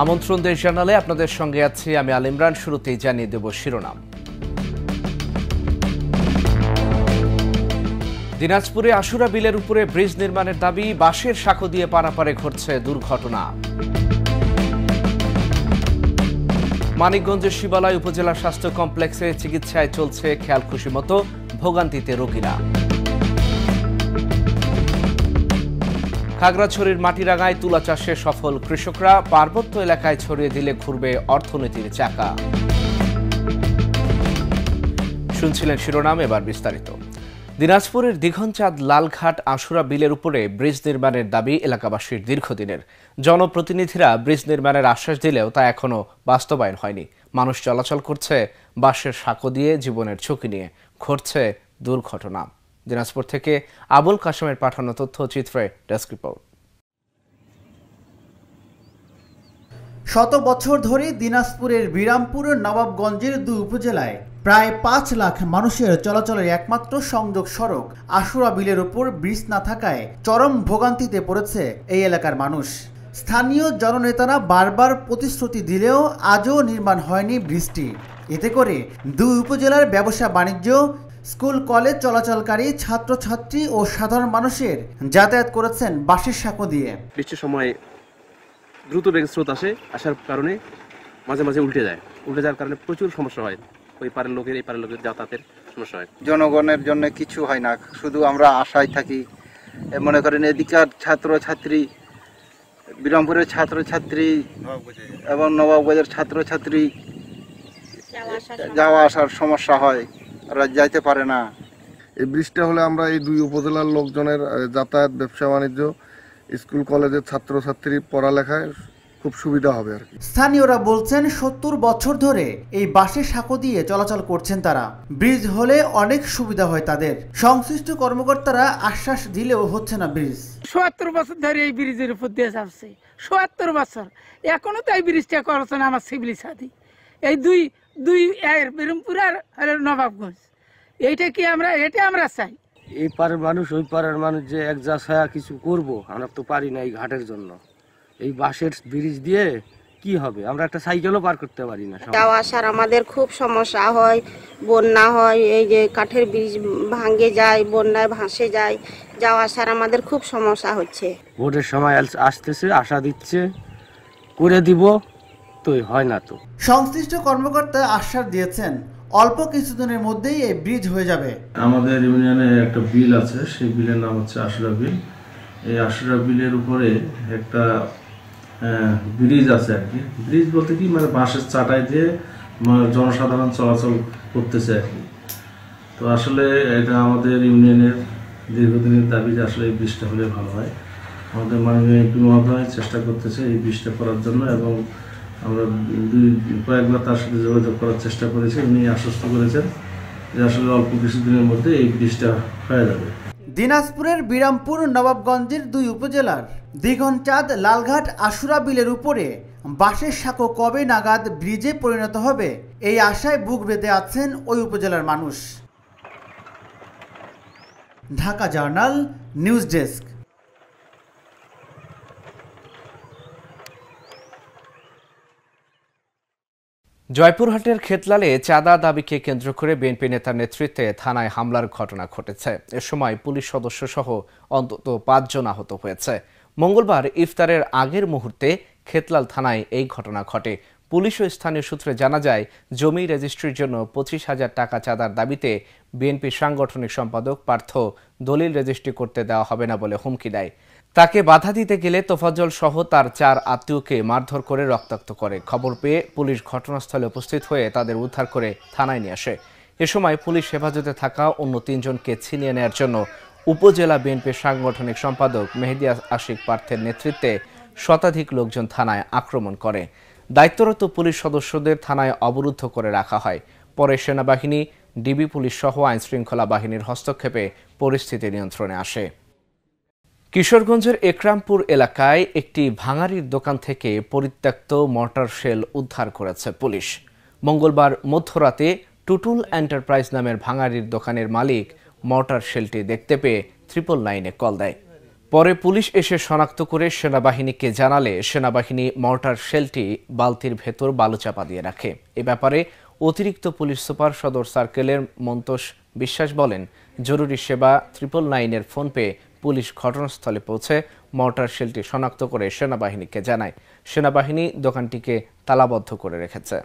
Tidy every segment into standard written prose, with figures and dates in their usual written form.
আমন্ত্রণ দেশ জানালে আপনাদের সঙ্গে আছি আমি আল ইমরান। শুরুতেই জানিয়ে দেব শিরোনাম। দিনাজপুরে আশুরা বিলের উপরে ব্রিজ নির্মাণের দাবি, বাঁশের সাঁকো দিয়ে পারাপারে ঘটছে দুর্ঘটনা। মানিকগঞ্জের শিবালয় উপজেলা স্বাস্থ্য কমপ্লেক্সে চিকিৎসায় চলছে খেয়াল খুশি মতো, ভোগান্তিতে রোগীরা। খাগড়াছড়ির মাটিরাঙ্গায় তুলা চাষে সফল কৃষকরা, পার্বত্য এলাকায় ছড়িয়ে দিলে ঘুরবে অর্থনীতির চাকা। শুনছিলেন শিরোনাম, এবার বিস্তারিত। দিনাজপুরের দিঘনচাঁদ লালঘাট আশুরা বিলের উপরে ব্রিজ নির্মাণের দাবি এলাকাবাসীর দীর্ঘদিনের। জনপ্রতিনিধিরা ব্রিজ নির্মাণের আশ্বাস দিলেও তা এখনো বাস্তবায়ন হয়নি। মানুষ চলাচল করছে বাঁশের সাঁকো দিয়ে, জীবনের ঝুঁকি নিয়ে। ঘটছে দুর্ঘটনা। দিনাজপুর থেকে আবুল কাশেমের পাঠানো তথ্যচিত্রে ডেস্ক রিপোর্ট। শত বছর ধরে দিনাজপুরের বিরামপুর নবাবগঞ্জের দুই উপজেলায় প্রায় 5 লাখ মানুষের চলাচলের একমাত্র সংযোগ সড়ক আশুরা বিলের উপর ব্রিজ না থাকায় চরম ভোগান্তিতে পড়েছে এই এলাকার মানুষ। স্থানীয় জননেতারা বারবার প্রতিশ্রুতি দিলেও আজও নির্মাণ হয়নি ব্রিজটি। এতে করে দুই উপজেলার ব্যবসা বাণিজ্য, স্কুল কলেজ চলাচলকারী ছাত্রছাত্রী ও সাধারণ মানুষের যাতায়াত করেছেন বাঁশের সাঁকো দিয়ে। বৃষ্টির সময় দ্রুত বেগে স্রোত আসার কারণে মাঝে মাঝে উল্টে যাওয়ার কারণে প্রচুর সমস্যা হয়। ওই পারের লোকের এই পারের লোকের যাতায়াতের সমস্যা হয়। জনগণের জন্য কিছু হয় না, শুধু আমরা আশায় থাকি। মনে করেন এদিকার ছাত্রছাত্রী, বিরামপুরের ছাত্রছাত্রী এবং নবাবগঞ্জের ছাত্রছাত্রী যাওয়া আসার সমস্যা হয়, ওরা যাইতে পারে না। এই ব্রিজটা হলে আমরা এই দুই উপজেলার লোকজনের যাতায়াত, ব্যবসা বাণিজ্য, স্কুল কলেজের ছাত্রছাত্রী পড়ালেখায় খুব সুবিধা হবে আর কি। স্থানীয়রা বলছেন 70 বছর ধরে এই বাঁশের সাঁকো দিয়ে চলাচল করছেন তারা। ব্রিজ হলে অনেক সুবিধা হয় তাদের। সংশ্লিষ্ট কর্মকর্তারা আশ্বাস দিলেও হচ্ছে না ব্রিজ। ৭০ বছর ধরে এই ব্রিজের উপর দিয়ে যাচ্ছে, ৭০ বছর এখনো তো এই ব্রিজটা করছে না। আমার সিভিলি সাথী এই দুই বিরামপুর আর নবাবগঞ্জ, এইটা কি এটা আমরা চাই। এই পারের মানুষ ওই পারের মানুষ যে এক যা ছায়া কিছু করব, আমরা তো পারি না এই ঘাটের জন্য। এই বাঁশের ব্রিজ দিয়ে কি হবে, আমরা একটা সাইকেলও পার করতে পারি না। যাওয়া আসার আমাদের খুব সমস্যা হয়, বন্যা হয়, এই যে কাঠের ব্রিজ ভাঙে যায়, বন্যায় ভাসে যায়, যাওয়া আসার আমাদের খুব সমস্যা হচ্ছে। ভোটের সময় আসতেছে, আশা দিচ্ছে করে দিব, তো হয় না। তো সংশ্লিষ্ট কর্মকর্তা আশ্বাস দিয়েছেন অল্প কিছুদিনের মধ্যেই এই ব্রিজ হয়ে যাবে। আমাদের ইউনিয়নে একটা বিল আছে, সেই বিলের নাম হচ্ছে আশুরা বিল। এই আশুরা বিলের উপরে একটা ব্রিজ আছে আর কি। ব্রিজ বলতে কি, মানে বাঁশের চাটাই দিয়ে জনসাধারণ চলাচল করতেছে আর কি। তো আসলে এটা আমাদের ইউনিয়নের দীর্ঘদিনের দাবি যে আসলে এই ব্রিজটা হলে ভালো হয়। আমাদের মাননীয় এমপি মহোদয় চেষ্টা করতেছে এই ব্রিজটা করার জন্য, এবং আমরা কয়েকবার তার সাথে যোগাযোগ করার চেষ্টা করেছি। উনি আশ্বস্ত করেছেন যে আসলে অল্প কিছুদিনের মধ্যে এই ব্রিজটা হয়ে যাবে। দিনাজপুরের বিরামপুর নবাবগঞ্জের দুই উপজেলার দিঘনচাঁদ লালঘাট আশুরা বিলের উপরে বাঁশের সাঁকো কবে নাগাদ ব্রিজে পরিণত হবে, এই আশায় বুক বেঁধে আছেন ওই উপজেলার মানুষ। Dhaka journal news desk. জয়পুরহাটের খেতলালে চাঁদা দাবিকে কেন্দ্র করে বিএনপি নেতার নেতৃত্বে থানায় হামলার ঘটনা ঘটেছে। এ সময় পুলিশ সদস্য সহ অন্তত 5 জন আহত হয়েছে। মঙ্গলবার ইফতারের আগের মুহূর্তে খেতলাল থানায় এই ঘটনা ঘটে। পুলিশ ও স্থানীয় সূত্রে জানা যায়, জমি রেজিস্ট্রির জন্য 25,000 টাকা চাঁদার দাবিতে বিএনপির সাংগঠনিক সম্পাদক পার্থ দলিল রেজিস্ট্রি করতে দেওয়া হবে না বলে হুমকি দেয়। তাকে বাধা দিতে গেলে তোফাজ্জল সহ তার 4 আত্মীয়কে মারধর করে রক্তাক্ত করে। খবর পেয়ে পুলিশ ঘটনাস্থলে উপস্থিত হয়ে তাদের উদ্ধার করে থানায় নিয়ে আসে। এ সময় পুলিশ হেফাজতে থাকা অন্য 3 জনকে ছিনিয়ে নেওয়ার জন্য উপজেলা বিএনপির সাংগঠনিক সম্পাদক মেহেদী আশিক পার্থের নেতৃত্বে শতাধিক লোকজন থানায় আক্রমণ করে। দায়িত্বরত পুলিশ সদস্যদের থানায় অবরুদ্ধ করে রাখা হয়। পরে সেনাবাহিনী, ডিবি পুলিশ সহ আইনশৃঙ্খলা বাহিনীর হস্তক্ষেপে পরিস্থিতি নিয়ন্ত্রণে আসে। কিশোরগঞ্জের একরামপুর এলাকায় একটি ভাঙাড়ির দোকান থেকে পরিত্যক্ত মর্টার শেল উদ্ধার করেছে পুলিশ। মঙ্গলবার মধ্যরাতে টুটুল এন্টারপ্রাইজ নামের ভাঙাড়ির দোকানের মালিক মর্টার শেলটি দেখতে পেয়ে 999-এ কল দেয়। পরে পুলিশ এসে শনাক্ত করে সেনাবাহিনীকে জানালে সেনাবাহিনী মর্টার শেলটি বালতির ভেতর বালু চাপা দিয়ে রাখে। এ ব্যাপারে অতিরিক্ত পুলিশ সুপার সদর সার্কেলের মন্তোষ বিশ্বাস বলেন, জরুরি সেবা 999-এর ফোন পেয়ে পুলিশ ঘটনাস্থলে পৌঁছে মর্টার শেলটি শনাক্ত করে সেনাবাহিনীকে জানায়। সেনাবাহিনী দোকানটিকে তালাবদ্ধ করে রেখেছে।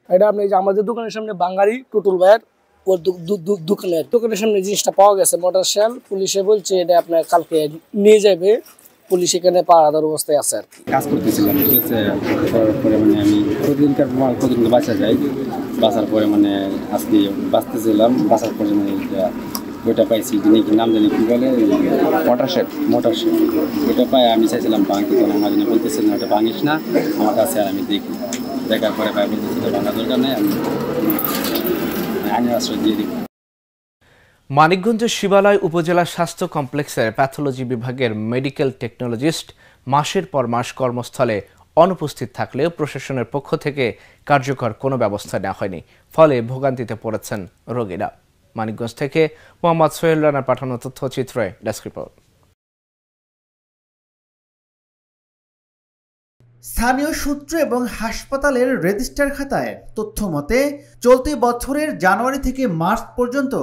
এটা আপনি যে আমাদের দোকানের সামনে বাঙালি টুটুল ভাইয়ের ওর দোকানের সামনে জিনিসটা পাওয়া গেছে মোটর শেল। পুলিশে বলছে এটা আপনার কালকে নিয়ে যাবে, পুলিশ এখানে পাহারাদার অবস্থায় আছে আর কি। কাজ করতেছিলাম, ঠিক আছে। পরে মানে আমি প্রতিদিনকার মাল প্রতিদিন বাঁচা যাই, বাঁচার পরে মানে আজকে বাঁচতেছিলাম, বাঁচার পরে মানে ওইটা পাইছি, যিনি কি নাম জানি কি বলে, মোটর শেল ওইটা পাই। আমি চাইছিলাম ভাঙতে, তখন আমার জন্য বলতেছিলাম ওটা ভাঙিস না আমার কাছে, আর আমি দেখি। দেখার পরে ভাই বলতেছিল ভাঙা দরকার নেই, আমি আইনের আশ্রয় দিয়ে দিব। মানিকগঞ্জের শিবালয় উপজেলা স্বাস্থ্য কমপ্লেক্সের প্যাথোলজি বিভাগের মেডিকেল টেকনোলজিস্ট মাসের পর মাস কর্মস্থলে অনুপস্থিত থাকলেও প্রশাসনের পক্ষ থেকে কার্যকর কোনো ব্যবস্থা নেওয়া হয়নি, ফলে ভোগান্তিতে পড়েছেন রোগীরা। মানিকগঞ্জ থেকে মোহাম্মদ সোহেল রানার পাঠানো তথ্যচিত্রে ডেস্ক রিপোর্ট। স্থানীয় সূত্র এবং হাসপাতালের রেজিস্টার খাতায় তথ্য মতে চলতি বছরের জানুয়ারি থেকে মার্চ পর্যন্ত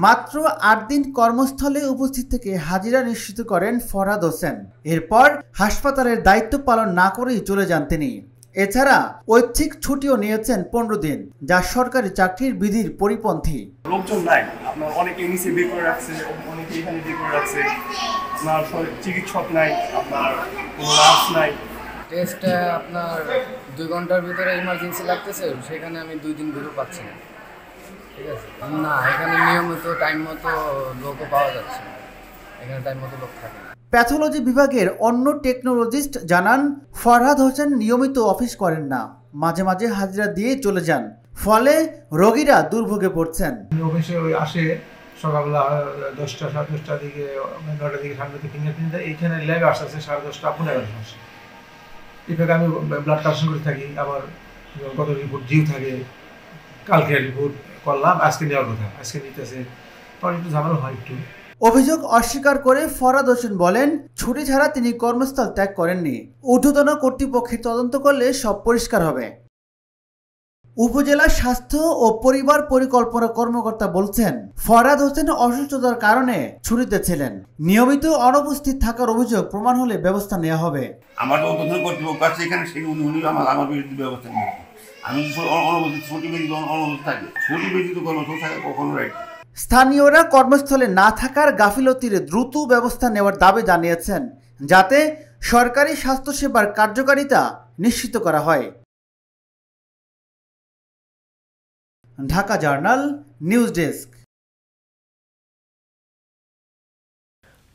মাত্র 8 দিন কর্মস্থলে উপস্থিত থেকে হাজিরা নিশ্চিত করেন ফরহাদ হোসেন। এরপর হাসপাতালের দায়িত্ব পালন না করেই চলে যান তিনি। এছাড়া ঐচ্ছিক ছুটিও নিয়েছেন 15 দিন, যা সরকারি চাকরির বিধির পরিপন্থী। লোকজন নাই, আপনার অনেকে নিচে বের করে রাখছে, অনেকে এখানে বের করে রাখছে, আপনার চিকিৎসক নাই, আপনার কোনো নার্স নাই। টেস্টটা আপনার 2 ঘন্টার ভিতরে ইমার্জেন্সি লাগতেছে, সেখানে আমি 2 দিন বেরো পাচ্ছি না, ঠিক আছে। না, এখানে নিয়মিত টাইম মতো লোকও পাওয়া যাচ্ছে না, এখানে টাইম মতো লোক থাকে না। প্যাথোলজি বিভাগের অন্য টেকনোলজিস্ট জানান, ফরহাদ হোসেন নিয়মিত অফিস করেন না, মাঝে মাঝে হাজিরা দিয়ে চলে যান, ফলে রোগীরা দুর্ভোগে পড়ছেন। অফিসে আসে সকালবেলা 10টা 10:30 দিকে, 9টার দিকে সামনে থেকে ফিঙ্গারপ্রিন্ট দেয়। এইখানে ল্যাব আসছে 11:30 11:30 আসে। এভাবে আমি ব্লাড কালেকশন করে থাকি, আবার কত রিপোর্ট ডিউ থাকে, কালকে রিপোর্ট করলাম, আজকে নেওয়ার কথা, আজকে নিতেছে, তখন একটু ঝামেলা হয় একটু। অভিযোগ অস্বীকার করে ফরহাদ হোসেন বলেন, ছুটি ছাড়া তিনি কর্মস্থল ত্যাগ করেননি। ঊর্ধ্বতন কর্তৃপক্ষের তদন্ত করলে সব পরিষ্কার হবে। উপজেলা স্বাস্থ্য ও পরিবার পরিকল্পনা কর্মকর্তা বলছেন, ফরহাদ হোসেন অসুস্থতার কারণে ছুটিতে ছিলেন। নিয়মিত অনুপস্থিত থাকার অভিযোগ প্রমাণ হলে ব্যবস্থা নেওয়া হবে। আমার ঊর্ধ্বতন কর্তৃপক্ষ আছে এখানে, সেই উনি আমার বিরুদ্ধে ব্যবস্থা নেবে। আমি অনুপস্থিত ছুটি বেশি অনুপস্থিত থাকি, ছুটি বেশি তো কর্মস্থল থাকে কখনো রাইট। স্থানীয়রা কর্মস্থলে না থাকার গাফিলতির দ্রুত ব্যবস্থা নেওয়ার দাবি জানিয়েছেন, যাতে সরকারি স্বাস্থ্যসেবার কার্যকারিতা নিশ্চিত করা হয়। Dhaka journal news desk.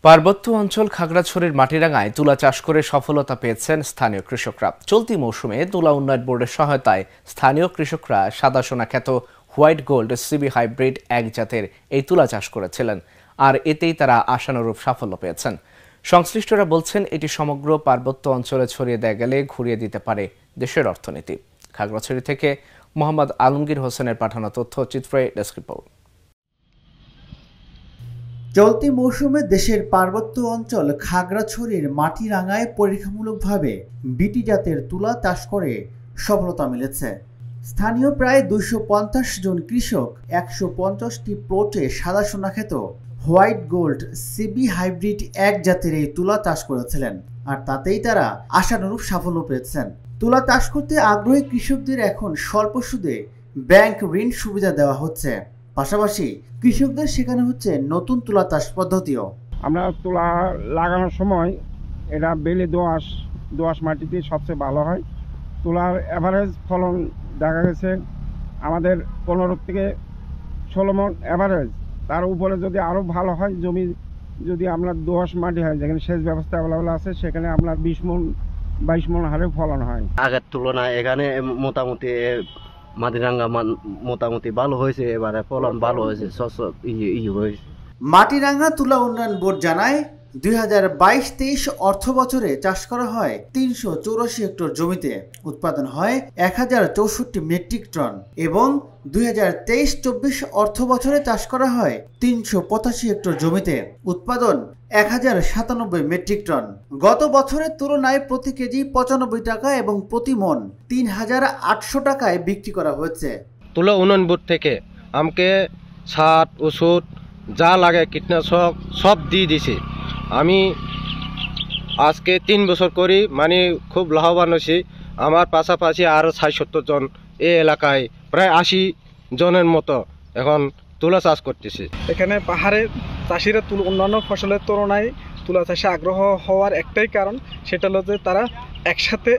পার্বত্য অঞ্চল খাগড়াছড়ির মাটিরাঙ্গায় তুলা চাষ করে সফলতা পেয়েছেন স্থানীয় কৃষকরা। চলতি মৌসুমে তুলা উন্নয়ন বোর্ডের সহায়তায় স্থানীয় কৃষকরা সাদা সোনা খ্যাত হোয়াইট গোল্ড সিবি হাইব্রিড 1 জাতের এই তুলা চাষ করেছিলেন, আর এতেই তারা আশানুরূপ সাফল্য পেয়েছেন। সংশ্লিষ্টরা বলছেন, এটি সমগ্র পার্বত্য অঞ্চলে ছড়িয়ে দেয়া গেলে ঘুরিয়ে দিতে পারে দেশের অর্থনীতি। খাগড়াছড়ি থেকে মোহাম্মদ আলমগীর হোসেনের পাঠানো তথ্যচিত্রে ডেস্ক রিপোর্ট। চলতি মৌসুমে দেশের পার্বত্য অঞ্চল খাগড়াছড়ির মাটিরাঙ্গায় পরীক্ষামূলকভাবে বিটি জাতের তুলা চাষ করে সফলতা মিলেছে। স্থানীয় প্রায় 250 জন কৃষক 150টি প্লটে সাদা সোনা খ্যাত হোয়াইট গোল্ড সিবি হাইব্রিড 1 জাতের এই তুলা চাষ করেছিলেন, আর তাতেই তারা আশানুরূপ সাফল্য পেয়েছেন। তুলা চাষ করতে আগ্রহী কৃষকদের এখন স্বল্প সুদে ব্যাংক ঋণ সুবিধা দেওয়া হচ্ছে, পাশাপাশি কৃষকদের শেখানো হচ্ছে নতুন তুলা চাষ পদ্ধতিও। আমরা তুলা লাগানোর সময় এটা বেলে দোআঁশ মাটিতে সবচেয়ে ভালো হয়। তুলার অ্যাভারেজ ফলন দেখা গেছে আমাদের 15 থেকে 16 মণ অ্যাভারেজ। তার উপরে যদি আরও ভালো হয়, জমি যদি আপনার দোআঁশ মাটি হয়, যেখানে সেচ ব্যবস্থা অ্যাভেলেবল আছে, সেখানে আপনার 20 মণ 22 মণ হারে ফলন হয়। আগের তুলনায় এখানে মোটামুটি মাটিরাঙ্গা মোটামুটি ভালো হয়েছে, এবারে ফলন ভালো হয়েছে, হয়েছে। মাটিরাঙ্গা তুলা উন্নয়ন বোর্ড জানায়, 2022-23 অর্থ বছরে চাষ করা হয় 384 হেক্টর জমিতে, উৎপাদন হয় 1064 মেট্রিক টন এবং 2023-24 অর্থ বছরে চাষ করা হয় 385 হেক্টর জমিতে, উৎপাদন 1097 মেট্রিক টন। গত বছরের তুলনায় প্রতি কেজি 95 টাকা এবং প্রতি মন 3800 টাকায় বিক্রি করা হয়েছে। তুলা উন্নয়ন বোর্ড থেকে আমাকে সার ওষুধ যা লাগে কীটনাশক সব দিয়ে দিছে। আমি আজকে 3 বছর করি, মানে খুব লাভবান হয়েছি। আমার পাশাপাশি আরও 60-70 জন এই এলাকায় প্রায় 80 জনের মতো এখন তুলা চাষ করতেছে। এখানে পাহাড়ে চাষিরা অন্যান্য ফসলের তুলনায় তুলা চাষে আগ্রহ হওয়ার একটাই কারণ, সেটা হলো যে তারা একসাথে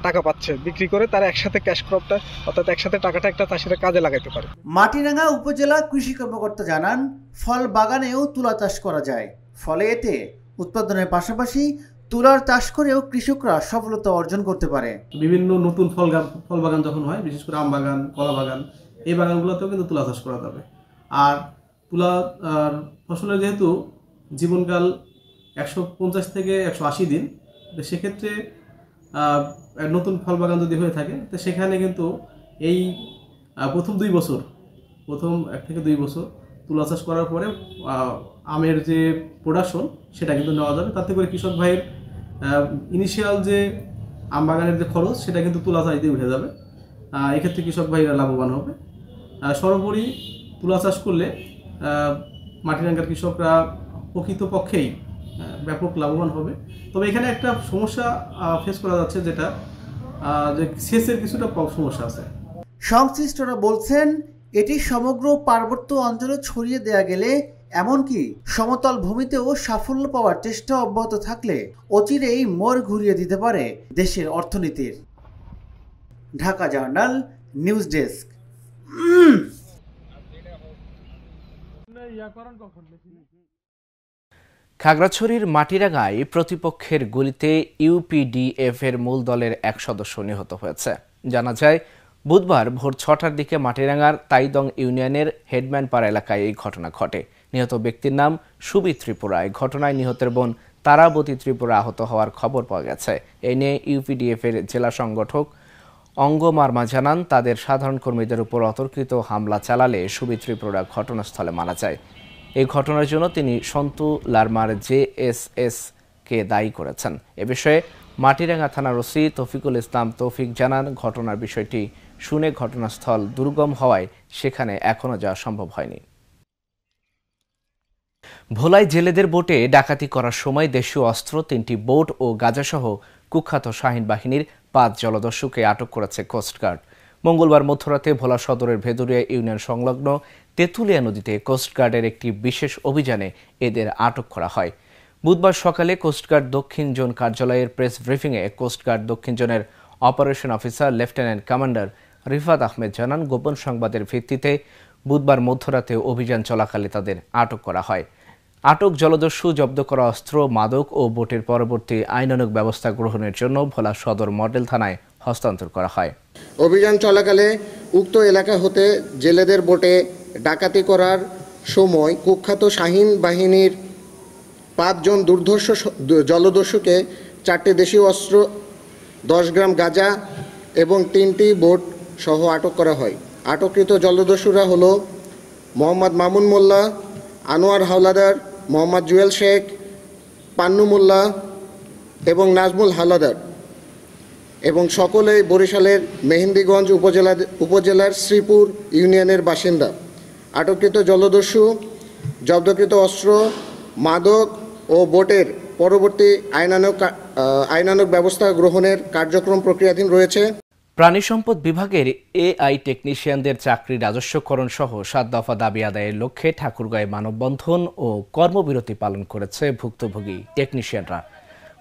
টাকা পাচ্ছে, বিক্রি করে তারা একসাথে ক্যাশ ক্রপটা অর্থাৎ একসাথে টাকাটা একটা চাষিরা কাজে লাগাইতে পারে। মাটিরাঙ্গা উপজেলা কৃষি কর্মকর্তা জানান, ফল বাগানেও তুলা চাষ করা যায়, ফলে এতে উৎপাদনের পাশাপাশি তুলার চাষ করেও কৃষকরা সফলতা অর্জন করতে পারে। বিভিন্ন নতুন ফল বাগান যখন হয়, বিশেষ করে আম বাগান, কলা বাগান, এই বাগানগুলোতেও কিন্তু তুলা চাষ করা যাবে। আর তুলা ফসলের যেহেতু জীবনকাল 150 থেকে 180 দিন, তো সেক্ষেত্রে নতুন ফল বাগান যদি হয়ে থাকে তো সেখানে কিন্তু এই প্রথম 1 থেকে 2 বছর তুলা চাষ করার পরে আমের যে প্রোডাকশন সেটা কিন্তু নেওয়া যাবে। তাতে করে কৃষক ভাইয়ের ইনিশিয়াল যে আম বাগানের যে খরচ সেটা কিন্তু তুলা চাষ দিয়ে উঠে যাবে। এক্ষেত্রে কৃষক ভাইরা লাভবান হবে। সর্বোপরি তুলা চাষ করলে মাটিরাঙ্গার কৃষকরা প্রকৃতপক্ষেই ব্যাপক লাভবান হবে। তবে এখানে একটা সমস্যা ফেস করা যাচ্ছে, যেটা যে সেচের কিছুটা সমস্যা আছে। সংশ্লিষ্টরা বলছেন, এটি সমগ্র পার্বত্য অঞ্চলে ছড়িয়ে দেয়া গেলে, এমনকি সমতল ভূমিতেও সাফল্য পাওয়ার চেষ্টা অব্যাহত থাকলে অচিরেই মোড় ঘুরিয়ে দিতে পারে দেশের অর্থনীতির। Dhaka journal news desk. খাগড়াছড়ির মাটিরাঙ্গায় প্রতিপক্ষের গুলিতে ইউপিডিএফ এর মূল দলের এক সদস্য নিহত হয়েছে। জানা যায়, বুধবার ভোর 6টার দিকে মাটিরাঙ্গার তাইদং ইউনিয়নের হেডম্যানপাড়া এলাকায় এই ঘটনা ঘটে। নিহত ব্যক্তির নাম সুবি ত্রিপুরা। এই ঘটনায় নিহতের বোন তারাবতী ত্রিপুরা আহত হওয়ার খবর পাওয়া গেছে। এ নিয়ে ইউপিডিএফ এর জেলা সংগঠক অঙ্গ মার্মা জানান, তাদের সাধারণ কর্মীদের উপর অতর্কিত হামলা চালালে সুবি ত্রিপুরা ঘটনাস্থলে মারা যায়। এই ঘটনার জন্য তিনি সন্তু লারমার জেএসএস কে দায়ী করেছেন। এ বিষয়ে মাটিরাঙ্গা থানার ওসি তৌফিকুল ইসলাম তৌফিক জানান, ঘটনার বিষয়টি শুনে ঘটনাস্থল দুর্গম হওয়ায় সেখানে এখনো যাওয়া সম্ভব হয়নি। ভোলায় জেলেদের বোটে ডাকাতি করার সময় দেশীয় অস্ত্র 3টি বোট ও গাঁজাসহ কুখ্যাত শাহীন বাহিনীর 5 জলদস্যুকে আটক করেছে কোস্টগার্ড। মঙ্গলবার মধ্যরাতে ভোলা সদরের ভেদুরিয়া ইউনিয়ন সংলগ্ন তেঁতুলিয়া নদীতে কোস্টগার্ডের একটি বিশেষ অভিযানে এদের আটক করা হয়। বুধবার সকালে কোস্টগার্ড দক্ষিণ জোন কার্যালয়ের প্রেস ব্রিফিংয়ে কোস্টগার্ড দক্ষিণ জোনের operation officer lieutenant commander Rifat Ahmed জানান, গোপন সংবাদের ভিত্তিতে বুধবার মধ্যরাতে অভিযান চলাকালে তাদের আটক করা হয়। আটক জলদস্যু জব্দ করা অস্ত্র, মাদক ও বোটের পরবর্তী আইনানুগ ব্যবস্থা গ্রহণের জন্য ভোলা সদর মডেল থানায় হস্তান্তর করা হয়। অভিযান চলাকালে উক্ত এলাকা হতে জেলেদের বোটে ডাকাতি করার সময় কুখ্যাত শাহীন বাহিনীর 5 জন দুর্ধর্ষ জলদস্যুকে 4টি দেশীয় অস্ত্র, 10 গ্রাম গাঁজা এবং 3টি বোট সহ আটক করা হয়। আটককৃত জলদস্যুরা হল মোহাম্মদ মামুন মোল্লা, আনোয়ার হাওলাদার, মোহাম্মদ জুয়েল শেখ, পান্নু মোল্লা এবং নাজমুল হাওলাদার এবং সকলেই বরিশালের মেহেন্দিগঞ্জ উপজেলার শ্রীপুর ইউনিয়নের বাসিন্দা। আটককৃত জলদস্যু জব্দকৃত অস্ত্র, মাদক ও বোটের পরবর্তী আইনানুগ ব্যবস্থা গ্রহণের কার্যক্রম প্রক্রিয়াধীন রয়েছে। প্রাণী সম্পদ বিভাগের এআই টেকনিশিয়ানদের চাকরি রাজস্বকরণ সহ 7 দফা দাবি আদায়ের লক্ষ্যে ঠাকুরগাঁয়ে মানববন্ধন ও কর্মবিরতি পালন করেছে ভুক্তভোগী টেকনিশিয়ানরা।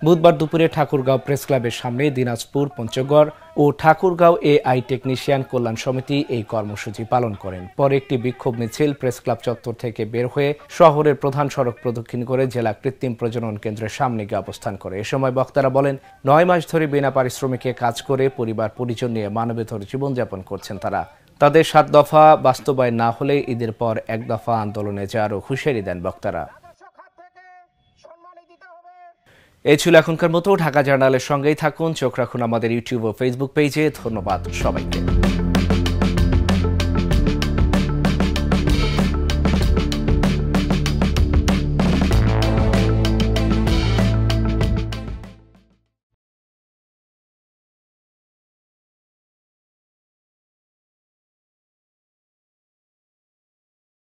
বুধবার দুপুরে ঠাকুরগাঁও প্রেস ক্লাবের সামনে দিনাজপুর, পঞ্চগড় ও ঠাকুরগাঁও এআই টেকনিশিয়ান কল্যাণ সমিতি এই কর্মসূচি পালন করেন। পরে একটি বিক্ষোভ মিছিল প্রেস ক্লাব চত্বর থেকে বের হয়ে শহরের প্রধান সড়ক প্রদক্ষিণ করে জেলা কৃত্রিম প্রজনন কেন্দ্রের সামনে গিয়ে অবস্থান করে। এ সময় বক্তারা বলেন, 9 মাস ধরে বিনা পারিশ্রমিকে কাজ করে পরিবার পরিজন নিয়ে মানবেতর জীবনযাপন করছেন তারা। তাদের 7 দফা বাস্তবায়ন না হলে ঈদের পর 1 দফা আন্দোলনে যাওয়ারও হুঁশিয়ারি দেন বক্তারা। এই ছিল এখনকার মতো। ঢাকা জার্নালের সঙ্গেই থাকুন, চোখ রাখুন আমাদের ইউটিউব ও ফেসবুক পেজে। ধন্যবাদ সবাইকে।